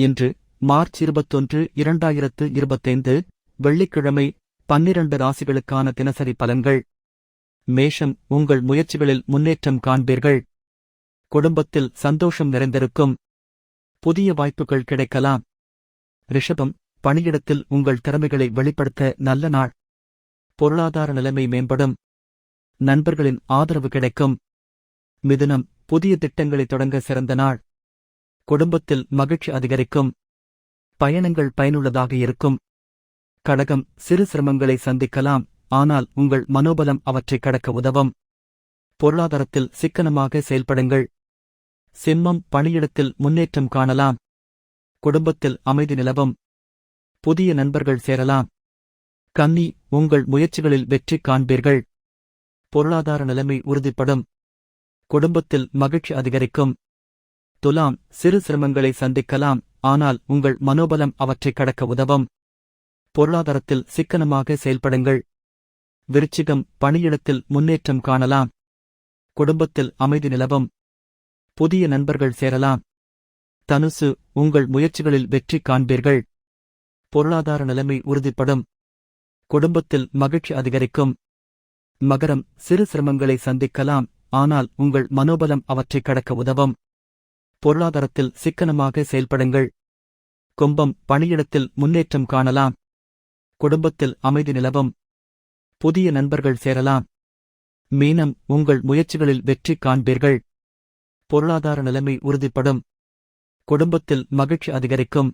இன்று மார்ச் 21, 2025 வெள்ளிக்கிழமை 12 ராசிகளுக்கான தினசரி பலன்கள். மேஷம், உங்கள் முயற்சிகளில் முன்னேற்றம் காண்பீர்கள். குடும்பத்தில் சந்தோஷம் நிறைந்திருக்கும். புதிய வாய்ப்புகள் கிடைக்கலாம். ரிஷபம், பணியிடத்தில் உங்கள் திறமைகளை வெளிப்படுத்த நல்ல நாள். பொருளாதார நிலைமை மேம்படும். நண்பர்களின் ஆதரவு கிடைக்கும். மிதுனம், புதிய திட்டங்களை தொடங்க சிறந்த நாள். குடும்பத்தில் மகிழ்ச்சி அதிகரிக்கும். பயணங்கள் பயனுள்ளதாக இருக்கும். கடகம், சிறு சிரமங்களை சந்திக்கலாம், ஆனால் உங்கள் மனோபலம் அவற்றை கடக்க உதவும். பொருளாதாரத்தில் சிக்கனமாக செயல்படுங்கள். சிம்மம், பணியிடத்தில் முன்னேற்றம் காணலாம். குடும்பத்தில் அமைதி நிலவும். புதிய நண்பர்கள் சேரலாம். கன்னி, உங்கள் முயற்சிகளில் வெற்றி காண்பீர்கள். பொருளாதார நிலைமை உறுதிப்படும். குடும்பத்தில் மகிழ்ச்சி அதிகரிக்கும். துலாம், சிறு சிரமங்களை சந்திக்கலாம், ஆனால் உங்கள் மனோபலம் அவற்றை கடக்க உதவும். பொருளாதாரத்தில் சிக்கனமாக செயல்படுங்கள். விருச்சிகம், பணியிடத்தில் முன்னேற்றம் காணலாம். குடும்பத்தில் அமைதி நிலவும். புதிய நண்பர்கள் சேரலாம். தனுசு, உங்கள் முயற்சிகளில் வெற்றி காண்பீர்கள். பொருளாதார நிலைமை உறுதிப்படும். குடும்பத்தில் மகிழ்ச்சி அதிகரிக்கும். மகரம், சிறு சிரமங்களை சந்திக்கலாம், ஆனால் உங்கள் மனோபலம் அவற்றை கடக்க உதவும். பொருளாதாரத்தில் சிக்கனமாக செயல்படுங்கள். கும்பம், பணியிடத்தில் முன்னேற்றம் காணலாம். குடும்பத்தில் அமைதி நிலவும். புதிய நண்பர்கள் சேரலாம். மீனம், உங்கள் முயற்சிகளில் வெற்றி காண்பீர்கள். பொருளாதார நிலைமை உறுதிப்படும். குடும்பத்தில் மகிழ்ச்சி அதிகரிக்கும்.